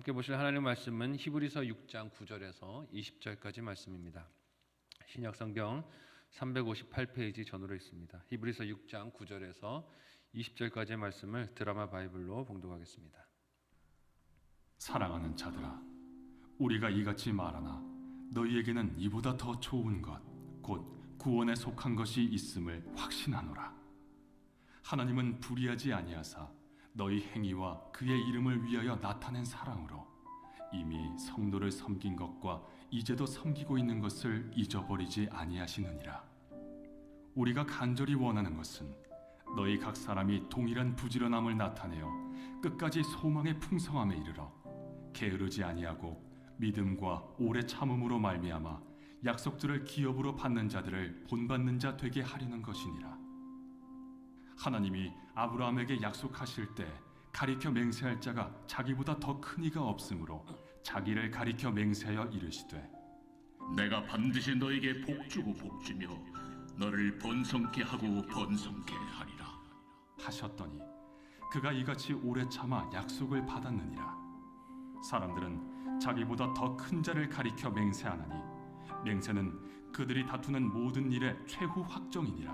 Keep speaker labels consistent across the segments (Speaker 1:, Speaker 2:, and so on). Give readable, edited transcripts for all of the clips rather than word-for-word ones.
Speaker 1: 함께 보실 하나님의 말씀은 히브리서 6장 9절에서 20절까지 말씀입니다. 신약성경 358페이지 전으로 있습니다. 히브리서 6장 9절에서 20절까지의 말씀을 드라마 바이블로 봉독하겠습니다.
Speaker 2: 사랑하는 자들아, 우리가 이같이 말하나 너희에게는 이보다 더 좋은 것, 곧 구원에 속한 것이 있음을 확신하노라. 하나님은 불의하지 아니하사 너희 행위와 그의 이름을 위하여 나타낸 사랑으로 이미 성도를 섬긴 것과 이제도 섬기고 있는 것을 잊어버리지 아니하시느니라. 우리가 간절히 원하는 것은 너희 각 사람이 동일한 부지런함을 나타내어 끝까지 소망의 풍성함에 이르러 게으르지 아니하고 믿음과 오래 참음으로 말미암아 약속들을 기업으로 받는 자들을 본받는 자 되게 하려는 것이니라. 하나님이 아브라함에게 약속하실 때 가리켜 맹세할 자가 자기보다 더 큰 이가 없으므로 자기를 가리켜 맹세하여 이르시되
Speaker 3: 내가 반드시 너에게 복주고 복주며 너를 번성케 하고 번성케 하리라
Speaker 2: 하셨더니 그가 이같이 오래 참아 약속을 받았느니라. 사람들은 자기보다 더 큰 자를 가리켜 맹세하나니 맹세는 그들이 다투는 모든 일의 최후 확정이니라.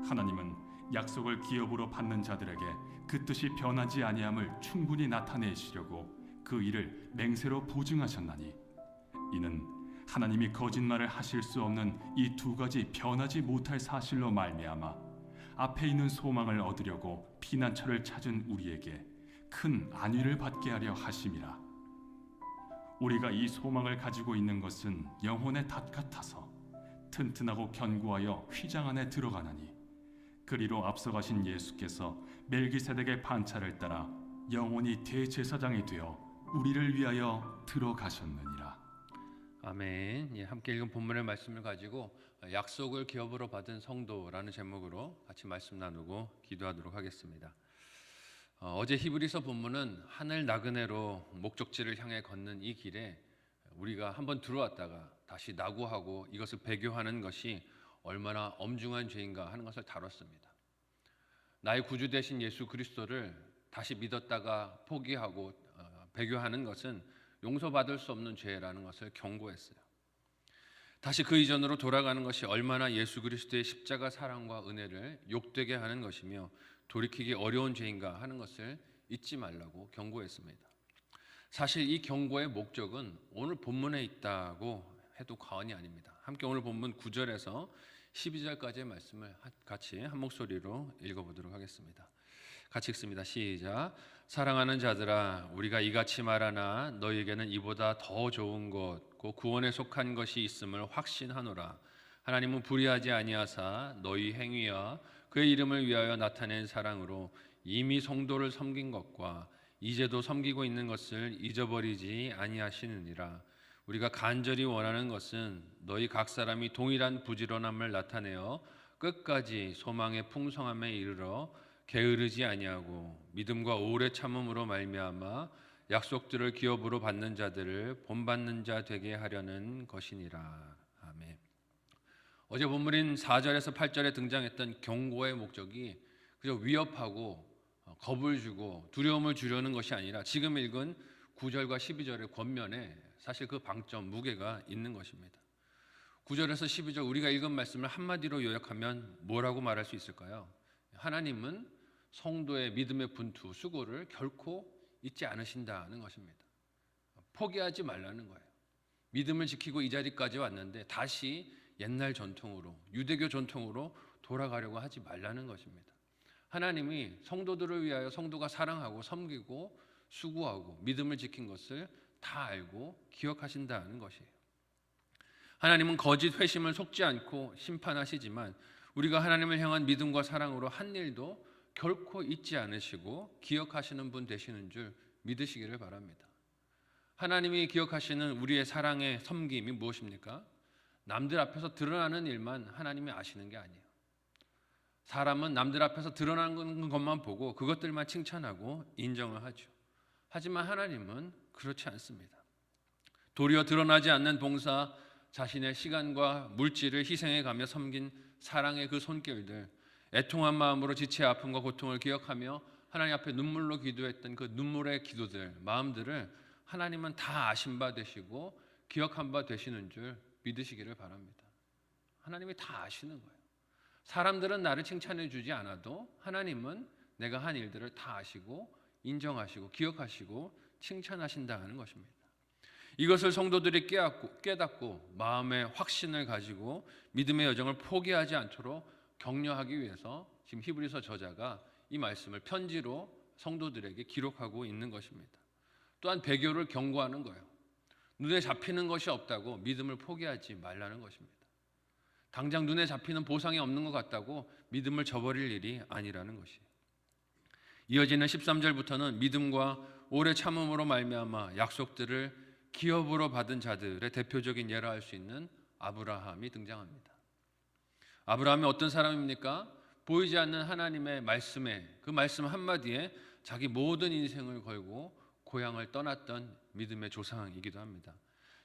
Speaker 2: 하나님은 약속을 기업으로 받는 자들에게 그 뜻이 변하지 아니함을 충분히 나타내시려고 그 일을 맹세로 보증하셨나니 이는 하나님이 거짓말을 하실 수 없는 이 두 가지 변하지 못할 사실로 말미암아 앞에 있는 소망을 얻으려고 피난처를 찾은 우리에게 큰 안위를 받게 하려 하심이라. 우리가 이 소망을 가지고 있는 것은 영혼의 닷 같아서 튼튼하고 견고하여 휘장 안에 들어가나니 그리로 앞서가신 예수께서 멜기세덱의 반차를 따라 영원히 대제사장이 되어 우리를 위하여 들어가셨느니라.
Speaker 1: 아멘. 함께 읽은 본문의 말씀을 가지고 약속을 기업으로 받은 성도라는 제목으로 같이 말씀 나누고 기도하도록 하겠습니다. 어제 히브리서 본문은 하늘 나그네로 목적지를 향해 걷는 이 길에 우리가 한번 들어왔다가 다시 낙오하고 이것을 배교하는 것이 얼마나 엄중한 죄인가 하는 것을 다뤘습니다. 나의 구주 되신 예수 그리스도를 다시 믿었다가 포기하고 배교하는 것은 용서받을 수 없는 죄라는 것을 경고했어요. 다시 그 이전으로 돌아가는 것이 얼마나 예수 그리스도의 십자가 사랑과 은혜를 욕되게 하는 것이며 돌이키기 어려운 죄인가 하는 것을 잊지 말라고 경고했습니다. 사실 이 경고의 목적은 오늘 본문에 있다고 해도 과언이 아닙니다. 함께 오늘 본문 9절에서 12절까지의 말씀을 같이 한 목소리로 읽어보도록 하겠습니다. 같이 읽습니다. 시작. 사랑하는 자들아, 우리가 이같이 말하나 너희에게는 이보다 더 좋은 것, 곧 구원에 속한 것이 있음을 확신하노라. 하나님은 불의하지 아니하사 너희 행위와 그의 이름을 위하여 나타낸 사랑으로 이미 성도를 섬긴 것과 이제도 섬기고 있는 것을 잊어버리지 아니하시느니라. 우리가 간절히 원하는 것은 너희 각 사람이 동일한 부지런함을 나타내어 끝까지 소망의 풍성함에 이르러 게으르지 아니하고 믿음과 오래 참음으로 말미암아 약속들을 기업으로 받는 자들을 본받는 자 되게 하려는 것이니라. 아멘. 어제 본문인 4절에서 8절에 등장했던 경고의 목적이 그저 위협하고 겁을 주고 두려움을 주려는 것이 아니라 지금 읽은 9절과 12절의 권면에 사실 그 방점, 무게가 있는 것입니다. 9절에서 12절 우리가 읽은 말씀을 한마디로 요약하면 뭐라고 말할 수 있을까요? 하나님은 성도의 믿음의 분투, 수고를 결코 잊지 않으신다는 것입니다. 포기하지 말라는 거예요. 믿음을 지키고 이 자리까지 왔는데 다시 옛날 전통으로, 유대교 전통으로 돌아가려고 하지 말라는 것입니다. 하나님이 성도들을 위하여 성도가 사랑하고 섬기고 수고하고 믿음을 지킨 것을 다 알고 기억하신다는 것이에요. 하나님은 거짓 회심을 속지 않고 심판하시지만 우리가 하나님을 향한 믿음과 사랑으로 한 일도 결코 잊지 않으시고 기억하시는 분 되시는 줄 믿으시기를 바랍니다. 하나님이 기억하시는 우리의 사랑의 섬김이 무엇입니까? 남들 앞에서 드러나는 일만 하나님이 아시는 게 아니에요. 사람은 남들 앞에서 드러나는 것만 보고 그것들만 칭찬하고 인정을 하죠. 하지만 하나님은 그렇지 않습니다. 도리어 드러나지 않는 봉사, 자신의 시간과 물질을 희생해가며 섬긴 사랑의 그 손길들, 애통한 마음으로 지체의 아픔과 고통을 기억하며 하나님 앞에 눈물로 기도했던 그 눈물의 기도들, 마음들을 하나님은 다 아신 바 되시고 기억한 바 되시는 줄 믿으시기를 바랍니다. 하나님이 다 아시는 거예요. 사람들은 나를 칭찬해 주지 않아도 하나님은 내가 한 일들을 다 아시고 인정하시고 기억하시고 칭찬하신다는 것입니다. 이것을 성도들이 깨닫고 마음의 확신을 가지고 믿음의 여정을 포기하지 않도록 격려하기 위해서 지금 히브리서 저자가 이 말씀을 편지로 성도들에게 기록하고 있는 것입니다. 또한 배교를 경고하는 거예요. 눈에 잡히는 것이 없다고 믿음을 포기하지 말라는 것입니다. 당장 눈에 잡히는 보상이 없는 것 같다고 믿음을 저버릴 일이 아니라는 것이에요. 이어지는 13절부터는 믿음과 오래 참음으로 말미암아 약속들을 기업으로 받은 자들의 대표적인 예라 할 수 있는 아브라함이 등장합니다. 아브라함이 어떤 사람입니까? 보이지 않는 하나님의 말씀에, 그 말씀 한마디에 자기 모든 인생을 걸고 고향을 떠났던 믿음의 조상이기도 합니다.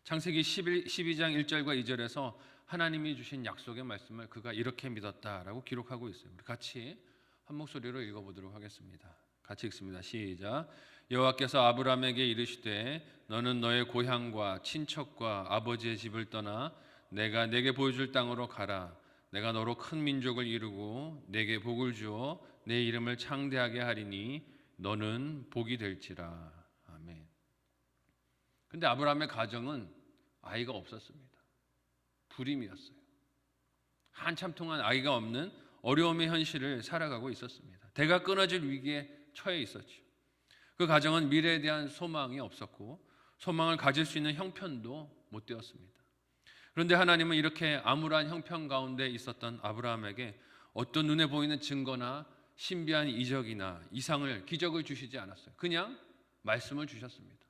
Speaker 1: 창세기 12장 1절과 2절에서 하나님이 주신 약속의 말씀을 그가 이렇게 믿었다라고 기록하고 있어요. 우리 같이 한 목소리로 읽어보도록 하겠습니다. 같이 읽습니다. 시작. 여호와께서 아브라함에게 이르시되 너는 너의 고향과 친척과 아버지의 집을 떠나 내가 내게 보여줄 땅으로 가라. 내가 너로 큰 민족을 이루고 내게 복을 주어 내 이름을 창대하게 하리니 너는 복이 될지라. 아멘. 근데 아브라함의 가정은 아이가 없었습니다. 불임이었어요. 한참 동안 아이가 없는 어려움의 현실을 살아가고 있었습니다. 대가 끊어질 위기에 처해 있었죠. 그 가정은 미래에 대한 소망이 없었고 소망을 가질 수 있는 형편도 못 되었습니다. 그런데 하나님은 이렇게 암울한 형편 가운데 있었던 아브라함에게 어떤 눈에 보이는 증거나 신비한 이적이나 이상을, 기적을 주시지 않았어요. 그냥 말씀을 주셨습니다.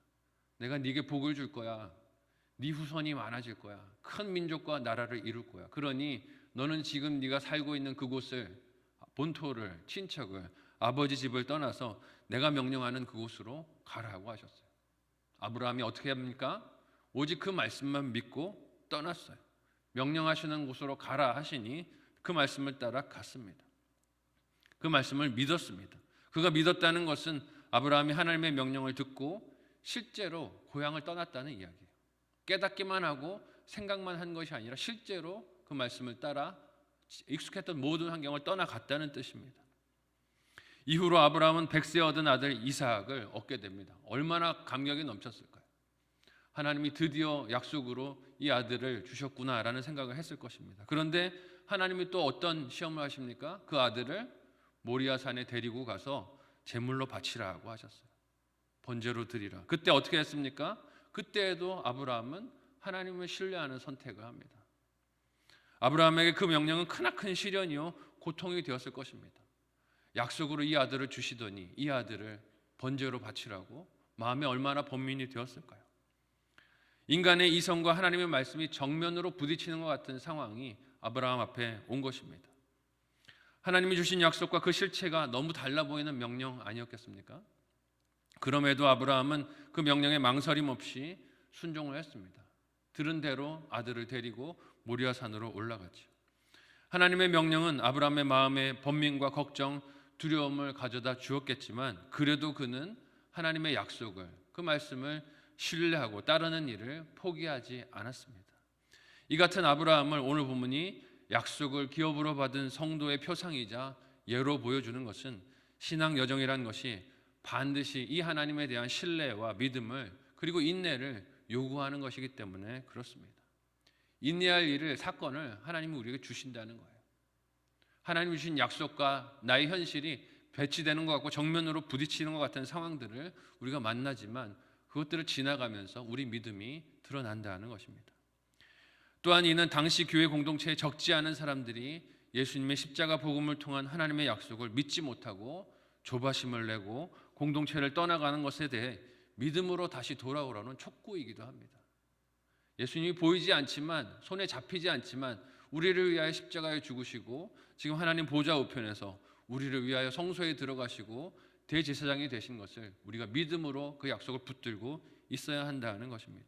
Speaker 1: 내가 네게 복을 줄 거야. 네 후손이 많아질 거야. 큰 민족과 나라를 이룰 거야. 그러니 너는 지금 네가 살고 있는 그곳을, 본토를, 친척을, 아버지 집을 떠나서 내가 명령하는 그곳으로 가라고 하셨어요. 아브라함이 어떻게 합니까? 오직 그 말씀만 믿고 떠났어요. 명령하시는 곳으로 가라 하시니 그 말씀을 따라 갔습니다. 그 말씀을 믿었습니다. 그가 믿었다는 것은 아브라함이 하나님의 명령을 듣고 실제로 고향을 떠났다는 이야기예요. 깨닫기만 하고 생각만 한 것이 아니라 실제로 그 말씀을 따라 익숙했던 모든 환경을 떠나갔다는 뜻입니다. 이후로 아브라함은 100세 얻은 아들 이삭을 얻게 됩니다. 얼마나 감격이 넘쳤을까요? 하나님이 드디어 약속으로 이 아들을 주셨구나라는 생각을 했을 것입니다. 그런데 하나님이 또 어떤 시험을 하십니까? 그 아들을 모리아산에 데리고 가서 제물로 바치라고 하셨어요. 번제로 드리라. 그때 어떻게 했습니까? 그때에도 아브라함은 하나님을 신뢰하는 선택을 합니다. 아브라함에게 그 명령은 크나큰 시련이요 고통이 되었을 것입니다. 약속으로 이 아들을 주시더니 이 아들을 번제로 바치라고 마음에 얼마나 번민이 되었을까요? 인간의 이성과 하나님의 말씀이 정면으로 부딪히는 것 같은 상황이 아브라함 앞에 온 것입니다. 하나님이 주신 약속과 그 실체가 너무 달라 보이는 명령 아니었겠습니까? 그럼에도 아브라함은 그 명령에 망설임 없이 순종을 했습니다. 들은 대로 아들을 데리고 모리아산으로 올라갔죠. 하나님의 명령은 아브라함의 마음에 번민과 걱정, 두려움을 가져다 주었겠지만 그래도 그는 하나님의 약속을, 그 말씀을 신뢰하고 따르는 일을 포기하지 않았습니다. 이 같은 아브라함을 오늘 본문이 약속을 기업으로 받은 성도의 표상이자 예로 보여주는 것은 신앙 여정이라는 것이 반드시 이 하나님에 대한 신뢰와 믿음을 그리고 인내를 요구하는 것이기 때문에 그렇습니다. 인내할 일을, 사건을 하나님이 우리에게 주신다는 거예요. 하나님이 주신 약속과 나의 현실이 배치되는 것 같고 정면으로 부딪히는 것 같은 상황들을 우리가 만나지만 그것들을 지나가면서 우리 믿음이 드러난다는 것입니다. 또한 이는 당시 교회 공동체에 적지 않은 사람들이 예수님의 십자가 복음을 통한 하나님의 약속을 믿지 못하고 조바심을 내고 공동체를 떠나가는 것에 대해 믿음으로 다시 돌아오라는 촉구이기도 합니다. 예수님이 보이지 않지만, 손에 잡히지 않지만 우리를 위하여 십자가에 죽으시고 지금 하나님 보좌 우편에서 우리를 위하여 성소에 들어가시고 대제사장이 되신 것을 우리가 믿음으로 그 약속을 붙들고 있어야 한다는 것입니다.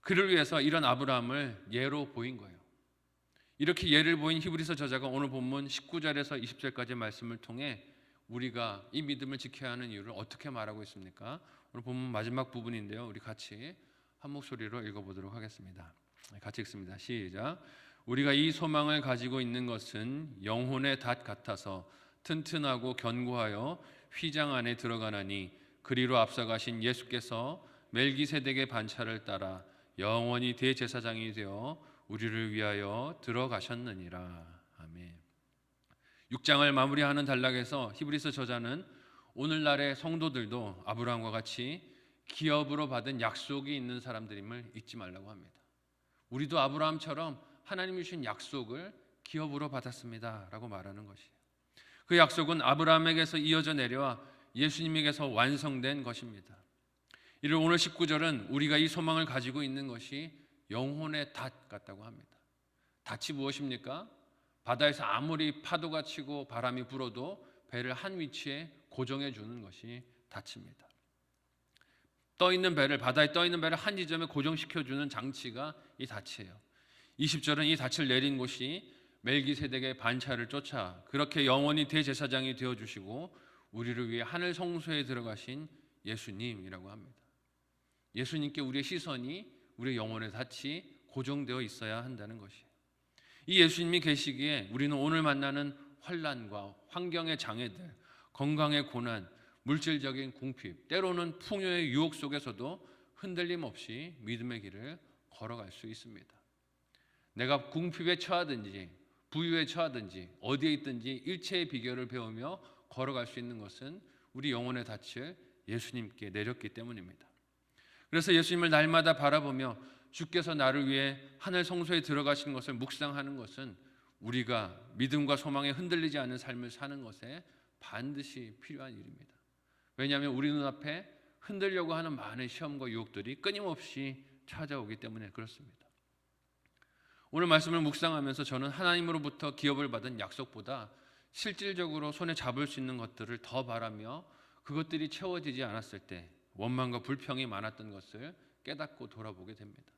Speaker 1: 그를 위해서 이런 아브라함을 예로 보인 거예요. 이렇게 예를 보인 히브리서 저자가 오늘 본문 19절에서 20절까지의 말씀을 통해 우리가 이 믿음을 지켜야 하는 이유를 어떻게 말하고 있습니까? 오늘 본문 마지막 부분인데요. 우리 같이 한 목소리로 읽어보도록 하겠습니다. 같이 읽습니다. 시작. 우리가 이 소망을 가지고 있는 것은 영혼의 닷 같아서 튼튼하고 견고하여 휘장 안에 들어가나니 그리로 앞서가신 예수께서 멜기세덱의 반차를 따라 영원히 대제사장이 되어 우리를 위하여 들어가셨느니라. 아멘. 6장을 마무리하는 단락에서 히브리서 저자는 오늘날의 성도들도 아브라함과 같이 기업으로 받은 약속이 있는 사람들임을 잊지 말라고 합니다. 우리도 아브라함처럼 하나님이 주신 약속을 기업으로 받았습니다 라고 말하는 것이에요. 그 약속은 아브라함에게서 이어져 내려와 예수님에게서 완성된 것입니다. 이를 오늘 19절은 우리가 이 소망을 가지고 있는 것이 영혼의 닷 같다고 합니다. 닷이 무엇입니까? 바다에서 아무리 파도가 치고 바람이 불어도 배를 한 위치에 고정해 주는 것이 닷입니다. 바다에 떠 있는 배를 한 지점에 고정시켜 주는 장치가 이 닷이에요. 20절은 이 닷을 내린 곳이 멜기세덱의 반차를 쫓아 그렇게 영원히 대제사장이 되어 주시고 우리를 위해 하늘 성소에 들어가신 예수님이라고 합니다. 예수님께 우리의 시선이, 우리의 영혼의 닷이 고정되어 있어야 한다는 것이에요. 이 예수님이 계시기에 우리는 오늘 만나는 환난과 환경의 장애들, 건강의 고난, 물질적인 궁핍, 때로는 풍요의 유혹 속에서도 흔들림 없이 믿음의 길을 걸어갈 수 있습니다. 내가 궁핍에 처하든지 부유에 처하든지 어디에 있든지 일체의 비결을 배우며 걸어갈 수 있는 것은 우리 영혼의 닻을 예수님께 내렸기 때문입니다. 그래서 예수님을 날마다 바라보며 주께서 나를 위해 하늘 성소에 들어가시는 것을 묵상하는 것은 우리가 믿음과 소망에 흔들리지 않는 삶을 사는 것에 반드시 필요한 일입니다. 왜냐하면 우리 눈앞에 흔들려고 하는 많은 시험과 유혹들이 끊임없이 찾아오기 때문에 그렇습니다. 오늘 말씀을 묵상하면서 저는 하나님으로부터 기업을 받은 약속보다 실질적으로 손에 잡을 수 있는 것들을 더 바라며 그것들이 채워지지 않았을 때 원망과 불평이 많았던 것을 깨닫고 돌아보게 됩니다.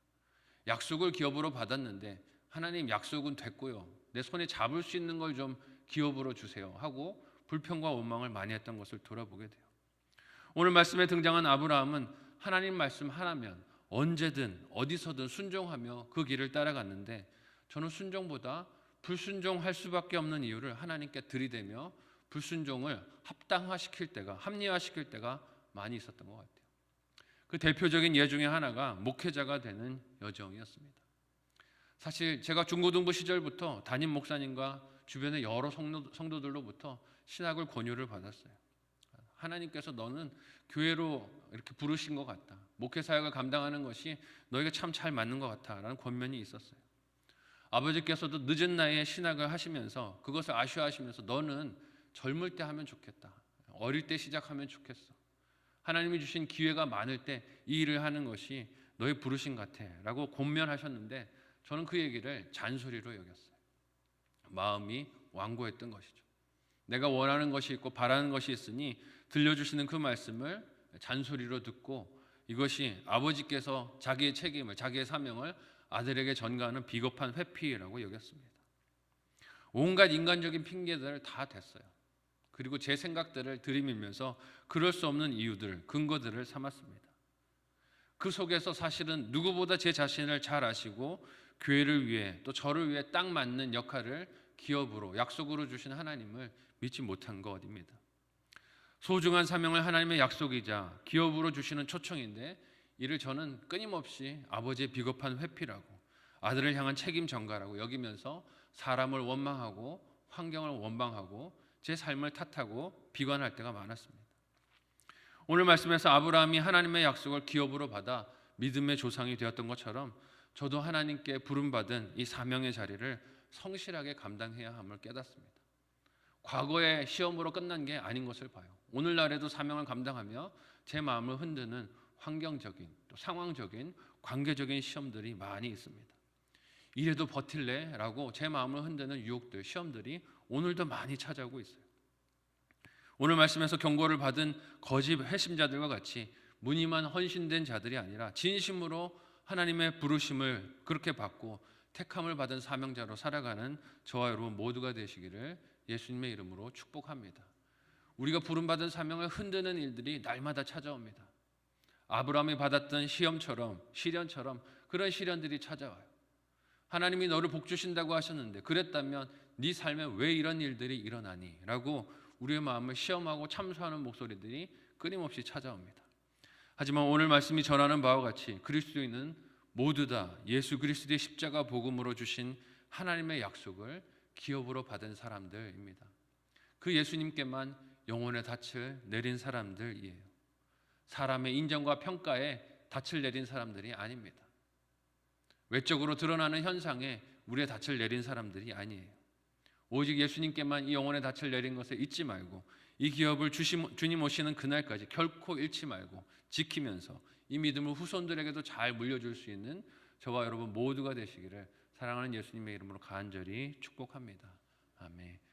Speaker 1: 약속을 기업으로 받았는데 하나님 약속은 됐고요. 내 손에 잡을 수 있는 걸 좀 기업으로 주세요 하고 불평과 원망을 많이 했던 것을 돌아보게 돼요. 오늘 말씀에 등장한 아브라함은 하나님 말씀 하나면 언제든 어디서든 순종하며 그 길을 따라갔는데 저는 순종보다 불순종할 수밖에 없는 이유를 하나님께 들이대며 불순종을 합당화시킬 때가, 합리화시킬 때가 많이 있었던 것 같아요. 그 대표적인 예 중에 하나가 목회자가 되는 여정이었습니다. 사실 제가 중고등부 시절부터 담임 목사님과 주변의 여러 성도들로부터 신학을 권유를 받았어요. 하나님께서 너는 교회로 이렇게 부르신 것 같다. 목회 사역을 감당하는 것이 너에게 참 잘 맞는 것 같다라는 권면이 있었어요. 아버지께서도 늦은 나이에 신학을 하시면서 그것을 아쉬워하시면서 너는 젊을 때 하면 좋겠다. 어릴 때 시작하면 좋겠어. 하나님이 주신 기회가 많을 때 이 일을 하는 것이 너의 부르심 같아 라고 권면하셨는데 저는 그 얘기를 잔소리로 여겼어요. 마음이 완고했던 것이죠. 내가 원하는 것이 있고 바라는 것이 있으니 들려주시는 그 말씀을 잔소리로 듣고 이것이 아버지께서 자기의 책임을, 자기의 사명을 아들에게 전가하는 비겁한 회피라고 여겼습니다. 온갖 인간적인 핑계들을 다 댔어요. 그리고 제 생각들을 들이밀면서 그럴 수 없는 이유들, 근거들을 삼았습니다. 그 속에서 사실은 누구보다 제 자신을 잘 아시고 교회를 위해 또 저를 위해 딱 맞는 역할을 기업으로, 약속으로 주신 하나님을 믿지 못한 것입니다. 소중한 사명을 하나님의 약속이자 기업으로 주시는 초청인데 이를 저는 끊임없이 아버지의 비겁한 회피라고, 아들을 향한 책임 전가라고 여기면서 사람을 원망하고 환경을 원망하고 제 삶을 탓하고 비관할 때가 많았습니다. 오늘 말씀에서 아브라함이 하나님의 약속을 기업으로 받아 믿음의 조상이 되었던 것처럼 저도 하나님께 부름받은 이 사명의 자리를 성실하게 감당해야 함을 깨닫습니다. 과거의 시험으로 끝난 게 아닌 것을 봐요. 오늘날에도 사명을 감당하며 제 마음을 흔드는 환경적인, 또 상황적인, 관계적인 시험들이 많이 있습니다. 이래도 버틸래? 라고 제 마음을 흔드는 유혹들, 시험들이 오늘도 많이 찾아오고 있어요. 오늘 말씀에서 경고를 받은 거짓 회심자들과 같이 무늬만 헌신된 자들이 아니라 진심으로 하나님의 부르심을 그렇게 받고 택함을 받은 사명자로 살아가는 저와 여러분 모두가 되시기를 예수님의 이름으로 축복합니다. 우리가 부름받은 사명을 흔드는 일들이 날마다 찾아옵니다. 아브라함이 받았던 시련처럼 그런 시련들이 찾아와요. 하나님이 너를 복주신다고 하셨는데 그랬다면 네 삶에 왜 이런 일들이 일어나니? 라고 우리의 마음을 시험하고 참소하는 목소리들이 끊임없이 찾아옵니다. 하지만 오늘 말씀이 전하는 바와 같이 그리스도인은 모두 다 예수 그리스도의 십자가 복음으로 주신 하나님의 약속을 기업으로 받은 사람들입니다. 그 예수님께만 영혼의 닻을 내린 사람들이에요. 사람의 인정과 평가에 닻을 내린 사람들이 아닙니다. 외적으로 드러나는 현상에 우리의 닻을 내린 사람들이 아니에요. 오직 예수님께만 이 영혼의 닻을 내린 것을 잊지 말고 이 기업을 주님 오시는 그날까지 결코 잃지 말고 지키면서 이 믿음을 후손들에게도 잘 물려줄 수 있는 저와 여러분 모두가 되시기를 사랑하는 예수님의 이름으로 간절히 축복합니다. 아멘.